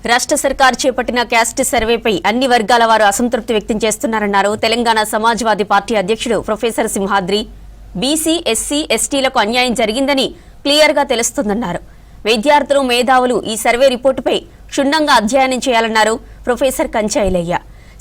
రాష్ట్ర సర్కార్ చేపట్టిన క్యాస్ట్ సర్వేపై అన్ని వర్గాల వారు అసంతృప్తి వ్యక్తం చేస్తున్నారన్నారు తెలంగాణ సమాజ్వాదీ పార్టీ అధ్యక్షుడు ప్రొఫెసర్ సింహాద్రి. బీసీ, ఎస్సీ, ఎస్టీలకు అన్యాయం జరిగిందని క్లియర్గా తెలుస్తుందన్నారు. విద్యార్థులు, మేధావులు ఈ సర్వే రిపోర్టుపై క్షుణ్ణంగా అధ్యయనం చేయాలన్నారు ప్రొఫెసర్ కంచైలయ్య.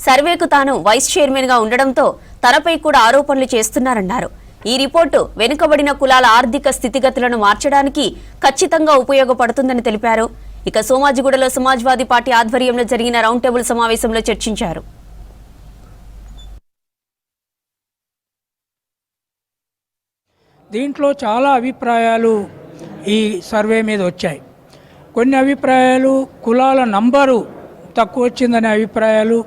సర్వేకు తాను వైస్ చైర్మన్ గా ఉండడంతో తనపై కూడా ఆరోపణలు చేస్తున్నారన్నారు. ఈ రిపోర్టు వెనుకబడిన కులాల ఆర్థిక స్థితిగతులను మార్చడానికి ఖచ్చితంగా ఉపయోగపడుతుందని తెలిపారు. ఇక సోమాజిగూడలో సమాజ్వాదీ పార్టీ ఆధ్వర్యంలో జరిగిన రౌండ్ టేబుల్ సమావేశంలో చర్చించారు. దీంట్లో చాలా అభిప్రాయాలు ఈ సర్వే మీద వచ్చాయి. కొన్ని అభిప్రాయాలు కులాల నంబరు తక్కువ వచ్చిందనే అభిప్రాయాలు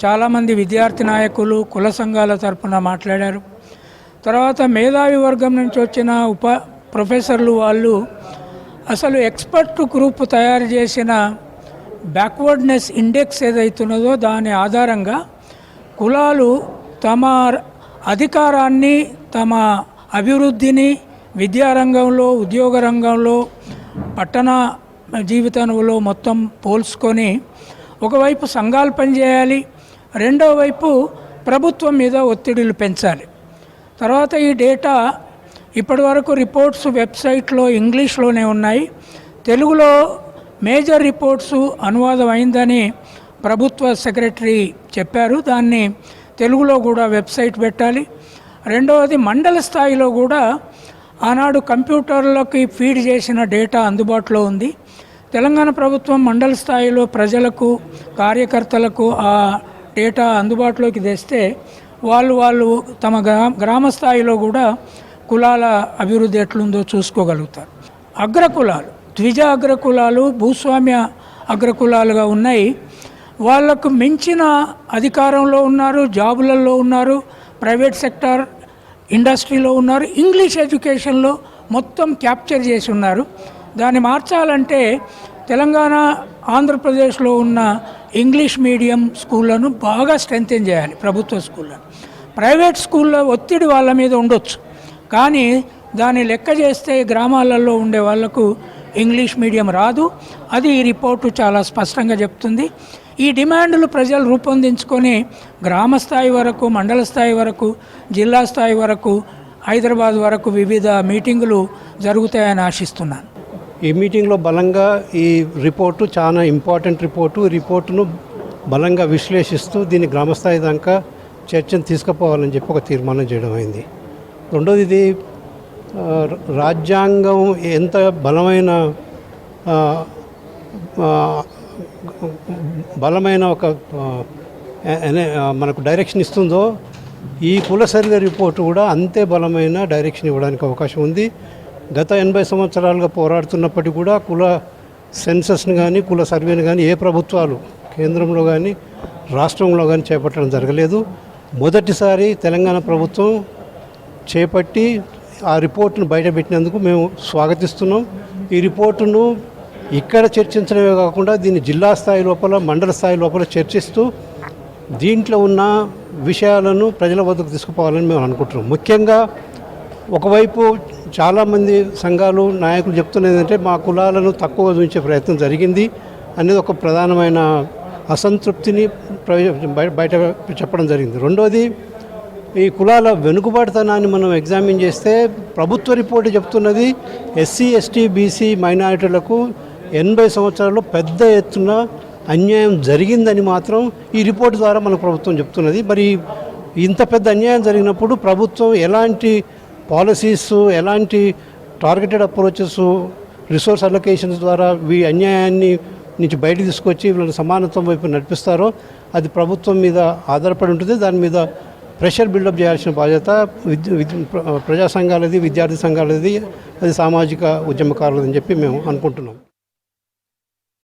చాలామంది విద్యార్థి నాయకులు, కుల సంఘాల తరపున మాట్లాడారు. తర్వాత మేధావి వర్గం నుంచి వచ్చిన ప్రొఫెసర్లు వాళ్ళు అసలు ఎక్స్పర్ట్ గ్రూప్ తయారు చేసిన బ్యాక్వర్డ్నెస్ ఇండెక్స్ ఏదైతున్నదో దాని ఆధారంగా కులాలు తమ అధికారాన్ని, తమ అభివృద్ధిని విద్యారంగంలో, ఉద్యోగ రంగంలో, పట్టణ జీవితంలో మొత్తం పోల్చుకొని ఒకవైపు సంఘాలు పనిచేయాలి, రెండో వైపు ప్రభుత్వం మీద ఒత్తిడిలు పెంచాలి. తర్వాత ఈ డేటా ఇప్పటివరకు రిపోర్ట్స్ వెబ్సైట్లో ఇంగ్లీష్లోనే ఉన్నాయి. తెలుగులో మేజర్ రిపోర్ట్స్ అనువాదం అయిందని ప్రభుత్వ సెక్రటరీ చెప్పారు. దాన్ని తెలుగులో కూడా వెబ్సైట్ పెట్టాలి. రెండవది మండల స్థాయిలో కూడా ఆనాడు కంప్యూటర్లకి ఫీడ్ చేసిన డేటా అందుబాటులో ఉంది. తెలంగాణ ప్రభుత్వం మండల స్థాయిలో ప్రజలకు, కార్యకర్తలకు ఆ డేటా అందుబాటులోకి తెస్తే వాళ్ళు తమ గ్రామ స్థాయిలో కూడా కులాల అభివృద్ధి ఎట్లుందో చూసుకోగలుగుతారు. అగ్రకులాలు, ద్విజ అగ్రకులాలు, భూస్వామ్య అగ్రకులాలుగా ఉన్నాయి. వాళ్లకు మించిన అధికారంలో ఉన్నారు, జాబులలో ఉన్నారు, ప్రైవేట్ సెక్టార్ ఇండస్ట్రీలో ఉన్నారు, ఇంగ్లీష్ ఎడ్యుకేషన్లో మొత్తం క్యాప్చర్ చేసి ఉన్నారు. దాన్ని మార్చాలంటే తెలంగాణ, ఆంధ్రప్రదేశ్లో ఉన్న ఇంగ్లీష్ మీడియం స్కూళ్ళను బాగా స్ట్రెంథెన్ చేయాలి. ప్రభుత్వ స్కూళ్ళను, ప్రైవేట్ స్కూళ్ళ ఒత్తిడి వాళ్ళ మీద ఉండొచ్చు, కానీ దాన్ని లెక్క చేస్తే గ్రామాలలో ఉండే వాళ్లకు ఇంగ్లీష్ మీడియం రాదు. అది ఈ రిపోర్టు చాలా స్పష్టంగా చెప్తుంది. ఈ డిమాండ్లు ప్రజలు రూపొందించుకొని గ్రామ స్థాయి వరకు, మండల స్థాయి వరకు, జిల్లా స్థాయి వరకు, హైదరాబాద్ వరకు వివిధ మీటింగులు జరుగుతాయని ఆశిస్తున్నాను. ఈ మీటింగ్లో బలంగా ఈ రిపోర్టు చాలా ఇంపార్టెంట్ రిపోర్టు. ఈ రిపోర్టును బలంగా విశ్లేషిస్తూ దీన్ని గ్రామస్థాయి దాకా చర్చను తీసుకుపోవాలని చెప్పి ఒక తీర్మానం చేయడం అయింది. రెండోది, ఇది రాజ్యాంగం ఎంత బలమైన ఒక మనకు డైరెక్షన్ ఇస్తుందో ఈ కుల సర్వే రిపోర్టు కూడా అంతే బలమైన డైరెక్షన్ ఇవ్వడానికి అవకాశం ఉంది. గత 80 సంవత్సరాలుగా పోరాడుతున్నప్పటికీ కూడా కుల సెన్సస్ని కానీ, కుల సర్వేని కానీ ఏ ప్రభుత్వాలు కేంద్రంలో కానీ రాష్ట్రంలో కానీ చేపట్టడం జరగలేదు. మొదటిసారి తెలంగాణ ప్రభుత్వం చేపట్టి ఆ రిపోర్టును బయటపెట్టినందుకు మేము స్వాగతిస్తున్నాం. ఈ రిపోర్టును ఇక్కడ చర్చించడమే కాకుండా దీన్ని జిల్లా స్థాయి లోపల, మండల స్థాయి లోపల చర్చిస్తూ దీంట్లో ఉన్న విషయాలను ప్రజల వద్దకు తీసుకుపోవాలని మేము అనుకుంటున్నాం. ముఖ్యంగా ఒకవైపు చాలామంది సంఘాలు, నాయకులు చెప్తున్నది ఏంటంటే మా కులాలను తక్కువ చూపించే ప్రయత్నం జరిగింది అనేది ఒక ప్రధానమైన అసంతృప్తిని బయట చెప్పడం జరిగింది. రెండోది, ఈ కులాల వెనుకబాటుతనాన్ని మనం ఎగ్జామిన్ చేస్తే ప్రభుత్వ రిపోర్టు చెప్తున్నది ఎస్సీ, ఎస్టీ, బీసీ మైనారిటీలకు 80 సంవత్సరాల్లో పెద్ద ఎత్తున అన్యాయం జరిగిందని మాత్రం ఈ రిపోర్టు ద్వారా మన ప్రభుత్వం చెప్తున్నది. మరి ఇంత పెద్ద అన్యాయం జరిగినప్పుడు ప్రభుత్వం ఎలాంటి పాలసీస్, ఎలాంటి టార్గెటెడ్ అప్రోచెస్, రిసోర్స్ అలొకేషన్స్ ద్వారా ఈ అన్యాయాన్ని నుంచి బయటకు తీసుకొచ్చి వీళ్ళని సమానత్వం వైపు నడిపిస్తారో అది ప్రభుత్వం మీద ఆధారపడి ఉంటుంది. దాని మీద ప్రెషర్ బిల్డప్ చేయాల్సిన బాధ్యత ప్రజా సంఘాలది, విద్యార్థి సంఘాలది, అది సామాజిక ఉద్యమకారులదని చెప్పి మేము అనుకుంటున్నాం.